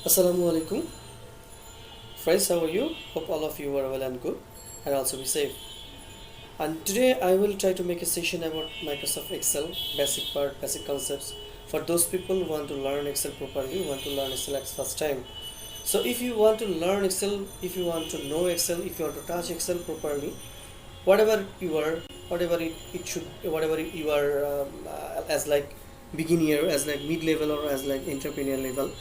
Assalamu Alaikum. Friends, how are you? Hope all of you are well and good and also be safe. And today I will try to make a session about Microsoft Excel, basic part, basic concepts for those people who want to learn Excel properly, who want to learn Excel at first time. So if you want to learn Excel, if you want to know Excel, if you want to touch Excel properly, whatever you are, whatever you are as like beginner, as like mid-level or as like entrepreneur level,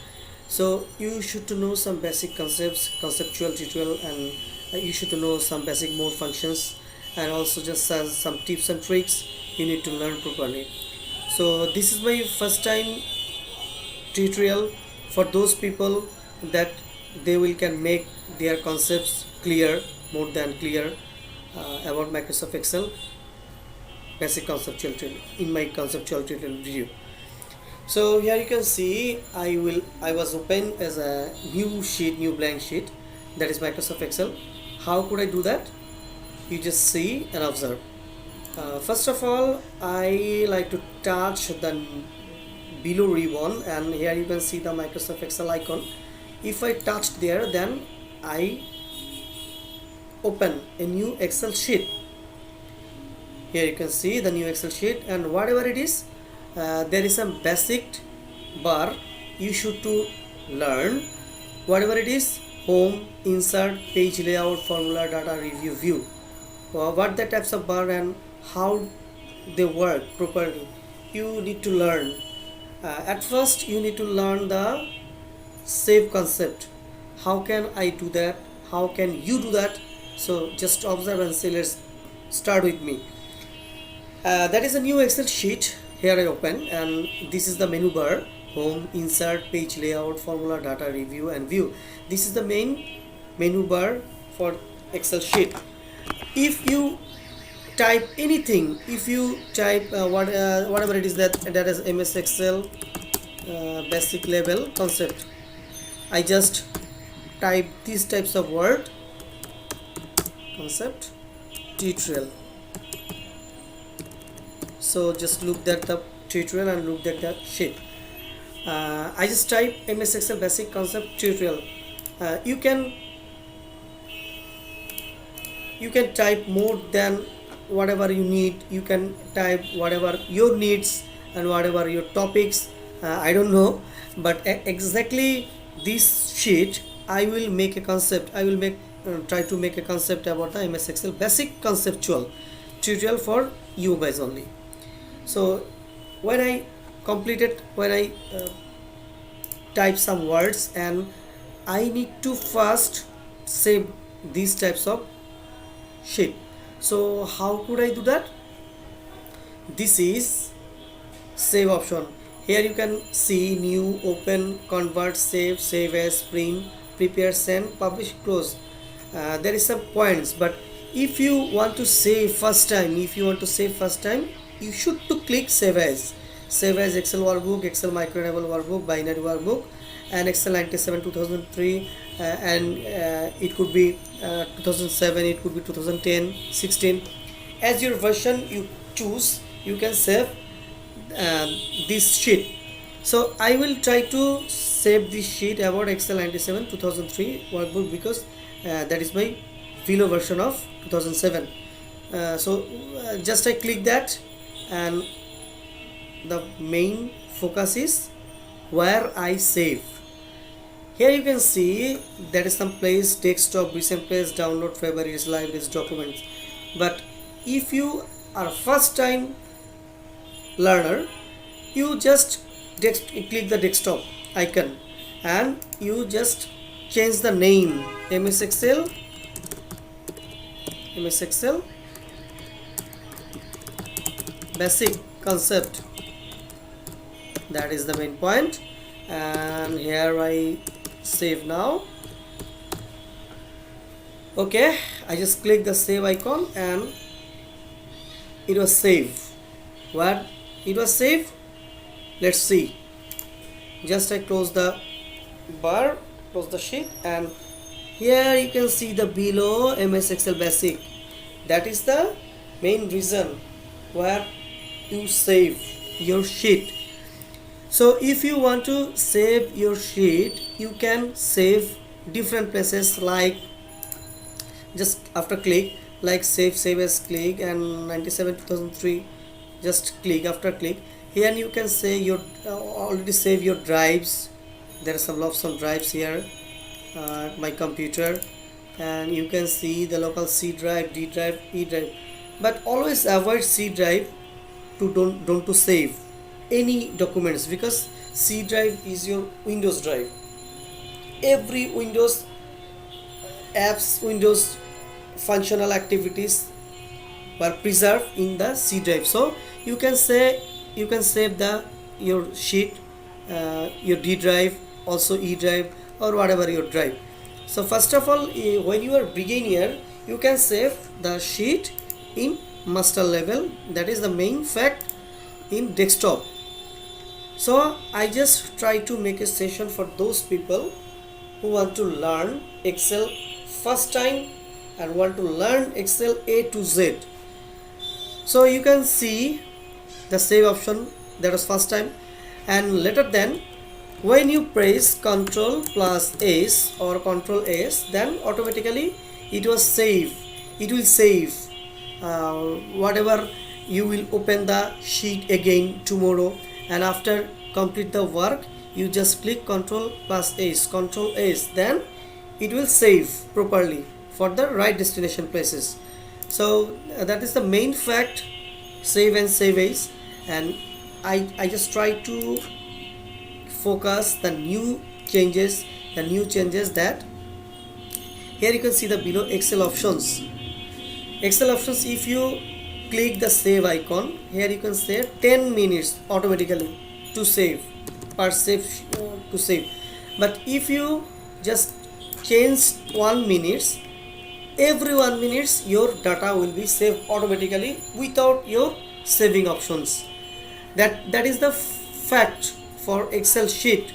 so you should to know some basic concepts, conceptual tutorial, and you should to know some basic mode functions, and also just some tips and tricks you need to learn properly. So this is my first time tutorial for those people that they will can make their concepts clear, more than clear, about Microsoft Excel basic conceptual tutorial in my conceptual tutorial video. So here you can see I was open as a new blank sheet, that is Microsoft Excel. How could I do that? You just see and observe. First of all, I like to touch the below ribbon, and here you can see the Microsoft Excel icon. If I touched there, then I open a new Excel sheet. Here you can see the new Excel sheet, and whatever it is, there is some basic bar you should to learn. Whatever it is: home, insert, page layout, formula, data, review, view. What the types of bar and how they work properly, you need to learn. At first you need to learn the save concept. How can I do that? How can you do that? So just observe and say, let's start with me. That is a new Excel sheet. Here I open, and this is the menu bar: home, insert, page layout, formula, data, review, and view. This is the main menu bar for Excel sheet. If you type anything, if you type whatever it is that is MS Excel basic level concept, I just type these types of word: concept, tutorial. So just look at the tutorial and look at the sheet. I just type MS Excel basic concept tutorial. You can type more than whatever you need. You can type whatever your needs and whatever your topics. I don't know, but exactly this sheet I will make a concept. I will try to make a concept about the MS Excel basic conceptual tutorial for you guys only. So when I type some words, and I need to first save these types of sheet. So how could I do that? This is save option. Here you can see new, open, convert, save, save as, print, prepare, send, publish, close. There is some points, but if you want to save first time, you should to click save as Excel workbook, Excel micro enable workbook, binary workbook, and Excel 97 2003, and it could be 2007, it could be 2010, 16. As your version you choose, you can save this sheet. So I will try to save this sheet about Excel 97 2003 workbook, because that is my below version of 2007. Just I click that, and the main focus is where I save. Here you can see there is some place: desktop, recent place, download, favorites, libraries, documents. But if you are first time learner, you just click the desktop icon, and you just change the name: MS Excel basic concept. That is the main point. And here I save now. Okay, I just click the save icon, and it was saved. What it was saved? Let's see. Just I close the bar, close the sheet, and here you can see the below MS Excel basic. That is the main reason where you save your sheet. So if you want to save your sheet, you can save different places, like just after click, like save as click, and 97 2003, just click. After click here, you can say your already save your drives. There are some lots of drives here, my computer, and you can see the local C drive, D drive, E drive, but always avoid C drive to don't to save any documents, because C drive is your Windows drive. Every Windows apps, Windows functional activities were preserved in the C drive. So you can save the your sheet, your D drive, also E drive, or whatever your drive. So first of all, when you are beginner, you can save the sheet in master level. That is the main fact in desktop. So I just try to make a session for those people who want to learn Excel first time and want to learn Excel A to Z. So you can see the save option, that was first time, and later then when you press Ctrl plus S or Ctrl S, then automatically it will save whatever. You will open the sheet again tomorrow, and after complete the work, you just click Ctrl plus S, Ctrl S, then it will save properly for the right destination places. So that is the main fact, save and save as. And I just try to focus the new changes that here you can see the below Excel options. If you click the save icon, here you can say 10 minutes automatically to save, to save. But if you just change 1 minute, every 1 minute your data will be saved automatically without your saving options. That is the fact for Excel sheet.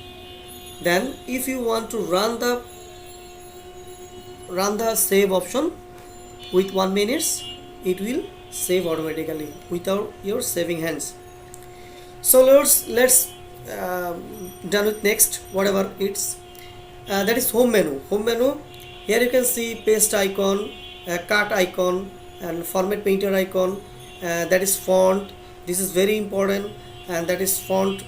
Then if you want to run the save option with 1 minute, it will save automatically without your saving hands. So let's done with next, whatever it's that is home menu. Here you can see paste icon, cut icon, and format painter icon. That is font. This is very important, and that is font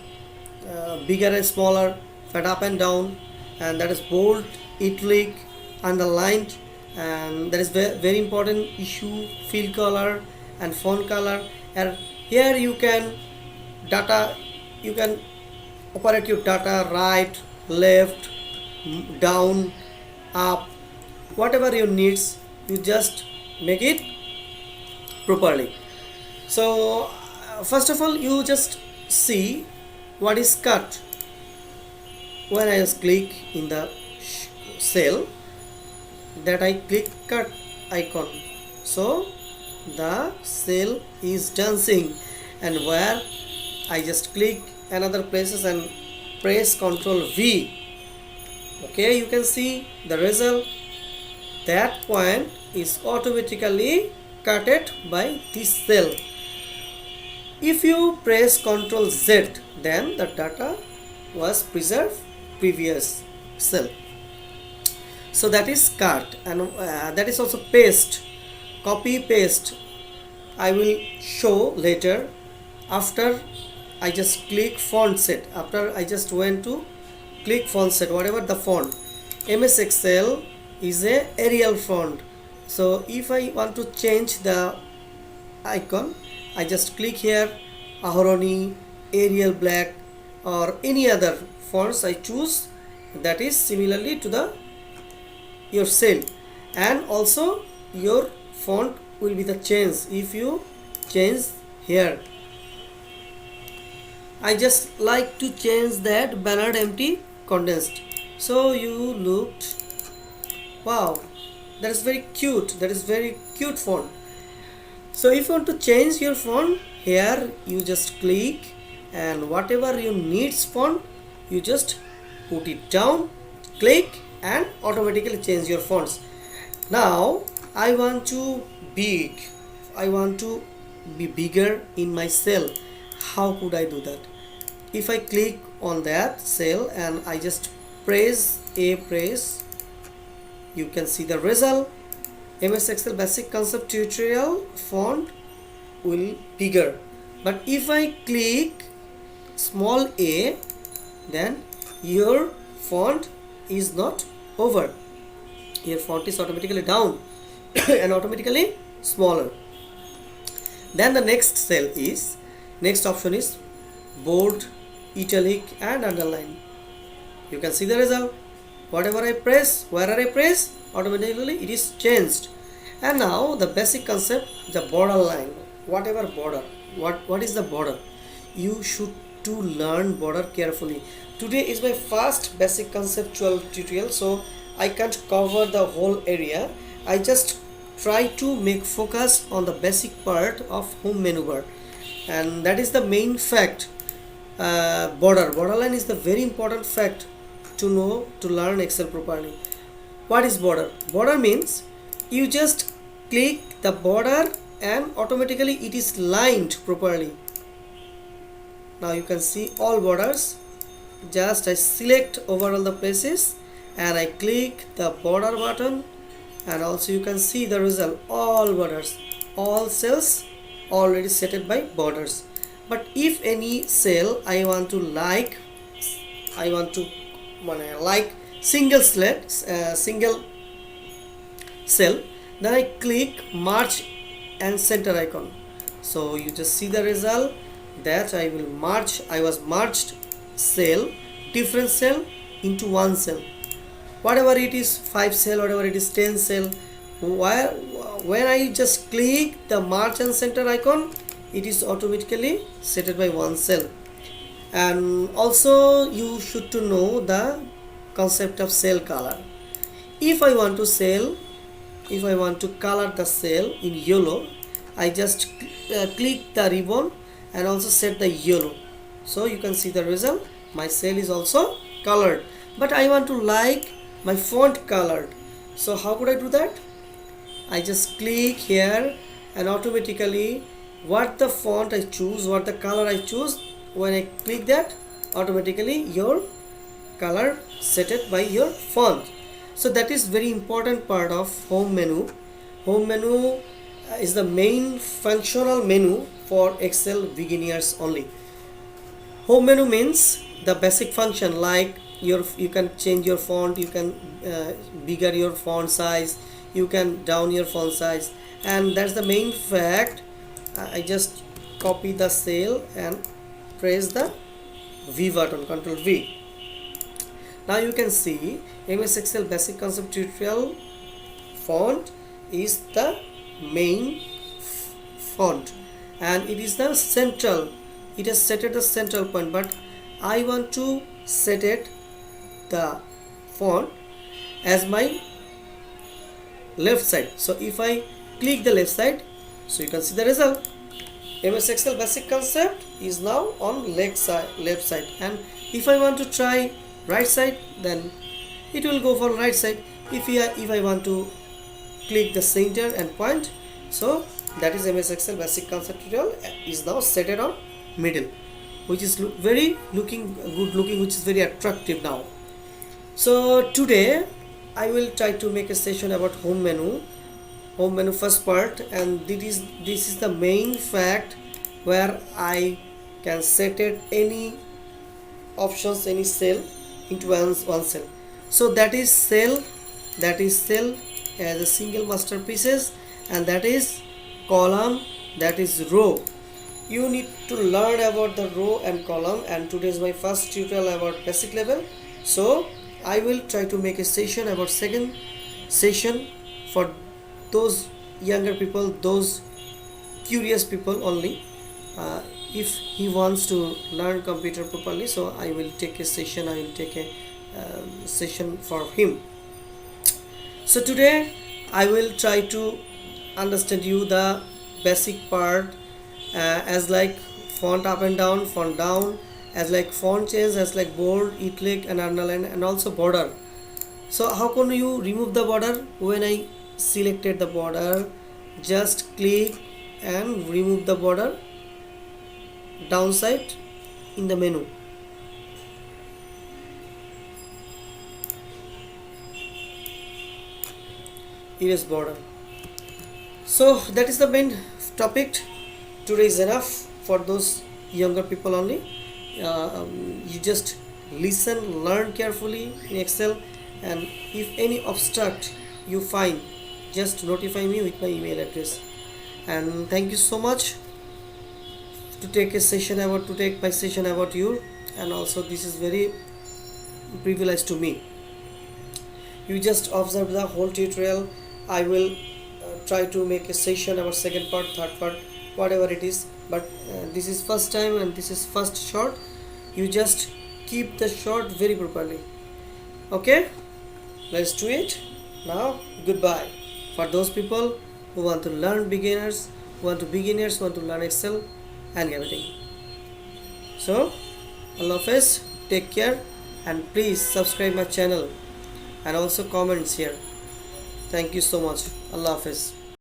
bigger and smaller, fat up and down, and that is bold, italic, underlined, and that is very important issue, fill color and font color. And here you can operate your data right, left, down, up, whatever your needs, you just make it properly. So first of all, you just see what is cut. When I just click in the cell, that I click cut icon, so the cell is dancing, and where I just click another places and press Ctrl V, okay, you can see the result. That point is automatically cutted by this cell. If you press Ctrl Z, then the data was preserved previous cell. So that is cut, and that is also paste, copy paste. I will show later. After I just click font set, after I just went to click font set, whatever the font. MS Excel is a Arial font. So if I want to change the icon, I just click here, Aharoni, Arial Black, or any other fonts I choose that is similarly to your cell, and also your font will be the change if you change here. I just like to change that banner empty condensed. So you looked, wow, that is very cute, font. So if you want to change your font, here you just click, and whatever you needs font, you just put it down, click, and automatically change your fonts. Now I want to be bigger in my cell. How could I do that? if I click on that cell and I just press, you can see the result. MS Excel basic concept tutorial font will bigger. But if I click small a, then your font is not over. Your font is automatically down and automatically smaller. Then the next option is bold, italic and underline. You can see the result. Whatever I press, wherever I press, automatically it is changed. And now the basic concept, the border line. Whatever border, what is the border? You should to learn border carefully. Today is my first basic conceptual tutorial, so I can't cover the whole area. I just try to make focus on the basic part of home menu bar, and that is the main fact. Borderline is the very important fact to know to learn Excel properly. What is border? Border means you just click the border and automatically it is lined properly. Now you can see all borders. Just I select over all the places and I click the border button, and also you can see the result. All borders, all cells already set by borders. But if any cell I want to like single cell, then I click merge and center icon. So you just see the result that I was merged different cell into one cell. Whatever it is 5 cell, whatever it is 10 cell, when I just click the merge and center icon, it is automatically set by one cell. And also you should to know the concept of cell color. If I want to color the cell in yellow, I just click the ribbon and also set the yellow. So you can see the result. My cell is also colored, but I want to like my font colored. So how could I do that? I just click here and automatically what the font I choose, what the color I choose, when I click that, automatically your color set it by your font. So that is very important part of home menu. Home menu is the main functional menu for Excel beginners only. Home menu means the basic function, like you can change your font, you can bigger your font size, you can down your font size, and that's the main fact. I just copy the cell and press the V button, Ctrl V. Now you can see MS Excel basic concept tutorial font is the main font and it is the central. It is set at the central point, but I want to set it the font as my left side. So if I click the left side, so you can see the result. MS Excel basic concept is now on left side, and if I want to try right side, then it will go for right side. If I want to click the center and point, so that is MS Excel basic concept tutorial is now set it on middle, which is very good looking, which is very attractive now. So today I will try to make a session about home menu first part, and this is the main fact where I can set it any options, any cell into one cell. So that is cell as a single masterpieces, and that is column, that is row. You need to learn about the row and column, and today is my first tutorial about basic level. So I will try to make a session about second session for those younger people, those curious people only. If he wants to learn computer properly, so I will take a session, session for him. So today I will try to understand you the basic part, as like font up and down, font down, as like font change, as like bold, italic and underline, and also border. So how can you remove the border? When I selected the border, just click and remove the border downside in the menu. erase border. So that is the main topic. Today is enough for those younger people only. You just listen, learn carefully in Excel, and if any obstacle you find, just notify me with my email address. And thank you so much to take my session about you. And also this is very privilege to me. You just observe the whole tutorial. I will try to make a session about second part, third part, whatever it is, but this is first time and this is first short. You just keep the short very properly. Okay, let's do it now. Goodbye for those people who want to learn, who want to learn Excel and everything. So Allah Hafiz, take care, and please subscribe my channel and also comments here. Thank you so much. Allah Hafiz.